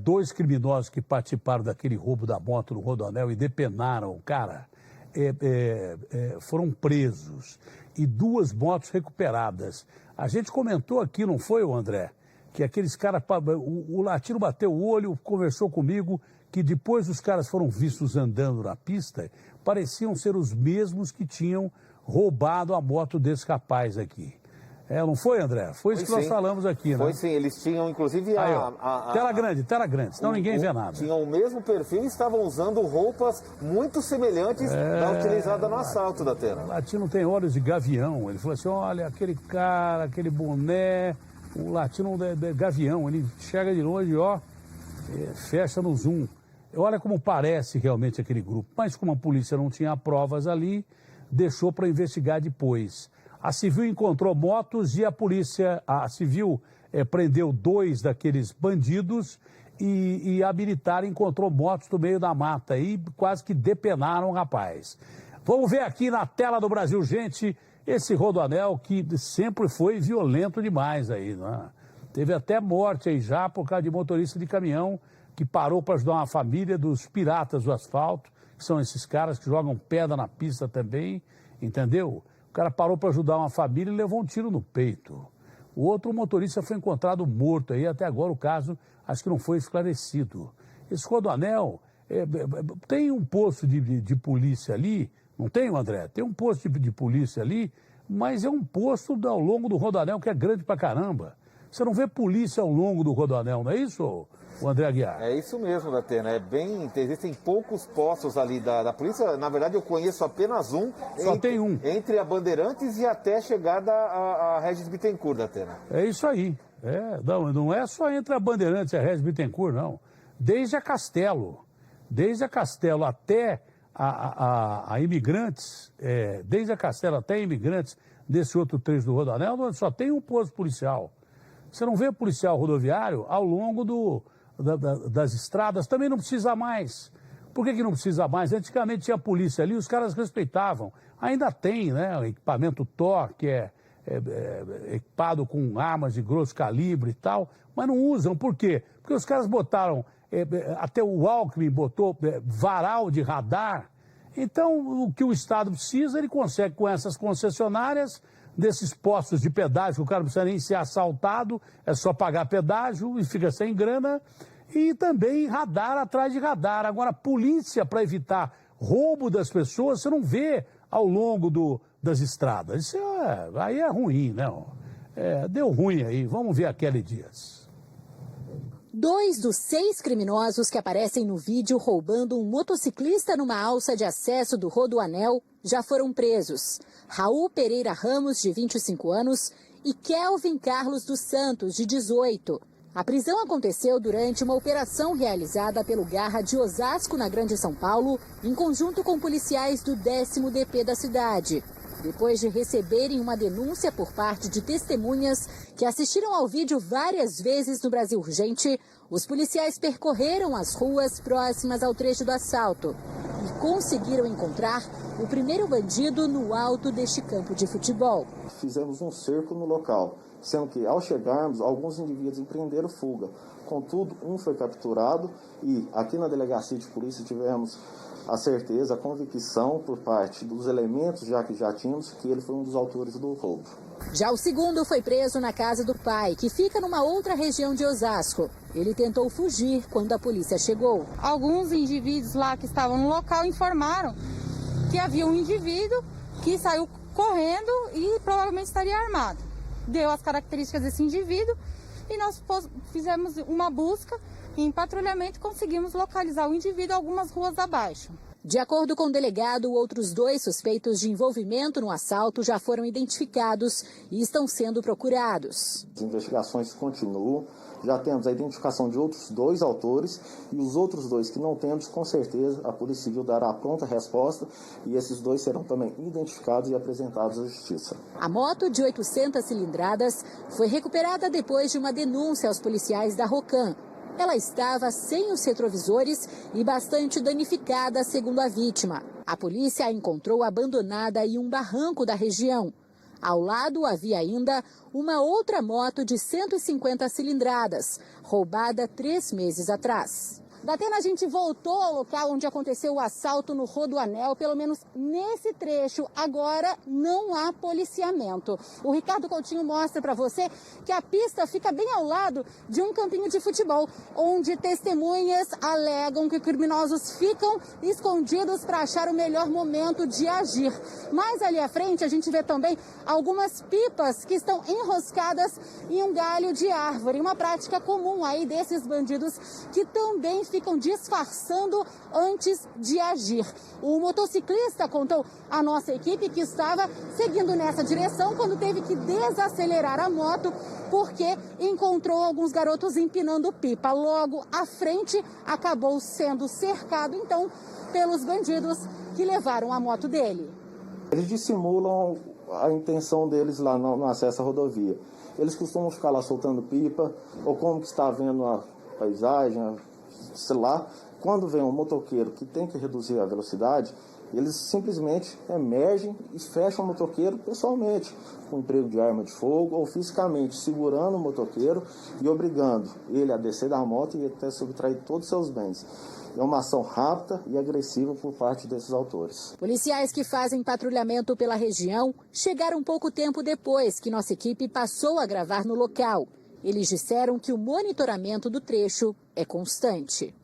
2 criminosos que participaram daquele roubo da moto no Rodoanel e depenaram o cara, foram presos e 2 motos recuperadas. A gente comentou aqui, não foi, André? Que aqueles caras, o Latino bateu o olho, conversou comigo, que depois os caras foram vistos andando na pista, pareciam ser os mesmos que tinham roubado a moto desse rapaz aqui. Não foi, André? Foi isso que nós falamos aqui, né? Foi sim, eles tinham inclusive tela grande, senão ninguém vê nada. Tinham o mesmo perfil e estavam usando roupas muito semelhantes da utilizada no assalto da Atena. O Latino tem olhos de gavião, ele falou assim, olha, aquele cara, aquele boné, o Latino é gavião, ele chega de longe, fecha no zoom. Olha como parece realmente aquele grupo, mas como a polícia não tinha provas ali, deixou para investigar depois. A Civil encontrou motos e a Civil prendeu 2 daqueles bandidos e a Militar encontrou motos no meio da mata e quase que depenaram o rapaz. Vamos ver aqui na tela do Brasil, gente, esse Rodoanel que sempre foi violento demais aí, né? Teve até morte aí já por causa de motorista de caminhão que parou para ajudar uma família dos piratas do asfalto, que são esses caras que jogam pedra na pista também, entendeu? O cara parou para ajudar uma família e levou um tiro no peito. O outro motorista foi encontrado morto aí, até agora o caso acho que não foi esclarecido. Esse Rodoanel, tem um posto de polícia ali, não tem, André? Tem um posto de polícia ali, mas é um posto ao longo do Rodoanel que é grande pra caramba. Você não vê polícia ao longo do Rodoanel, não é isso, o André Aguiar? É isso mesmo, Datena. Existem poucos postos ali da polícia. Na verdade, eu conheço apenas um. Tem um. Entre a Bandeirantes e até a chegada a Regis Bittencourt, Datena. É isso aí. Não é só entre a Bandeirantes e a Regis Bittencourt, não. Desde a Castelo até a Imigrantes, desde a Castelo até a Imigrantes, desse outro trecho do Rodoanel, só tem um posto policial. Você não vê policial rodoviário ao longo das estradas, também não precisa mais. Por que não precisa mais? Antigamente tinha polícia ali, os caras respeitavam. Ainda tem, né, o equipamento TOR, que é equipado com armas de grosso calibre e tal, mas não usam. Por quê? Porque os caras botaram, até o Alckmin botou varal de radar. Então, o que o Estado precisa, ele consegue com essas concessionárias, desses postos de pedágio, que o cara não precisa nem ser assaltado, é só pagar pedágio e fica sem grana, e também radar atrás de radar. Agora, polícia para evitar roubo das pessoas, você não vê ao longo das estradas. Isso aí é ruim, né? Deu ruim aí. Vamos ver a Kelly Dias. 2 dos 6 criminosos que aparecem no vídeo roubando um motociclista numa alça de acesso do Rodoanel já foram presos. Raul Pereira Ramos, de 25 anos, e Kelvin Carlos dos Santos, de 18. A prisão aconteceu durante uma operação realizada pelo Garra de Osasco, na Grande São Paulo, em conjunto com policiais do 10º DP da cidade. Depois de receberem uma denúncia por parte de testemunhas que assistiram ao vídeo várias vezes no Brasil Urgente, os policiais percorreram as ruas próximas ao trecho do assalto e conseguiram encontrar o primeiro bandido no alto deste campo de futebol. Fizemos um cerco no local, sendo que ao chegarmos, alguns indivíduos empreenderam fuga. Contudo, um foi capturado e aqui na delegacia de polícia tivemos a certeza, a convicção por parte dos elementos que já tínhamos, que ele foi um dos autores do roubo. Já o segundo foi preso na casa do pai, que fica numa outra região de Osasco. Ele tentou fugir quando a polícia chegou. Alguns indivíduos lá que estavam no local informaram que havia um indivíduo que saiu correndo e provavelmente estaria armado. Deu as características desse indivíduo e nós fizemos uma busca e em patrulhamento conseguimos localizar o indivíduo algumas ruas abaixo. De acordo com o delegado, outros 2 suspeitos de envolvimento no assalto já foram identificados e estão sendo procurados. As investigações continuam, já temos a identificação de outros 2 autores e os outros 2 que não temos, com certeza a Polícia Civil dará a pronta resposta e esses 2 serão também identificados e apresentados à Justiça. A moto de 800 cilindradas foi recuperada depois de uma denúncia aos policiais da Rocan. Ela estava sem os retrovisores e bastante danificada, segundo a vítima. A polícia a encontrou abandonada em um barranco da região. Ao lado havia ainda uma outra moto de 150 cilindradas, roubada 3 meses atrás. Datena, a gente voltou ao local onde aconteceu o assalto no Rodoanel, pelo menos nesse trecho. Agora não há policiamento. O Ricardo Coutinho mostra para você que a pista fica bem ao lado de um campinho de futebol, onde testemunhas alegam que criminosos ficam escondidos para achar o melhor momento de agir. Mais ali à frente a gente vê também algumas pipas que estão enroscadas em um galho de árvore, uma prática comum aí desses bandidos que também ficam disfarçando antes de agir. O motociclista contou à nossa equipe que estava seguindo nessa direção quando teve que desacelerar a moto porque encontrou alguns garotos empinando pipa. Logo à frente, acabou sendo cercado, então, pelos bandidos que levaram a moto dele. Eles dissimulam a intenção deles lá no acesso à rodovia. Eles costumam ficar lá soltando pipa, ou como que está vendo a paisagem, sei lá. Quando vem um motoqueiro que tem que reduzir a velocidade, eles simplesmente emergem e fecham o motoqueiro pessoalmente, com emprego de arma de fogo ou fisicamente, segurando o motoqueiro e obrigando ele a descer da moto e até subtrair todos os seus bens. É uma ação rápida e agressiva por parte desses autores. Policiais que fazem patrulhamento pela região chegaram pouco tempo depois que nossa equipe passou a gravar no local. Eles disseram que o monitoramento do trecho é constante.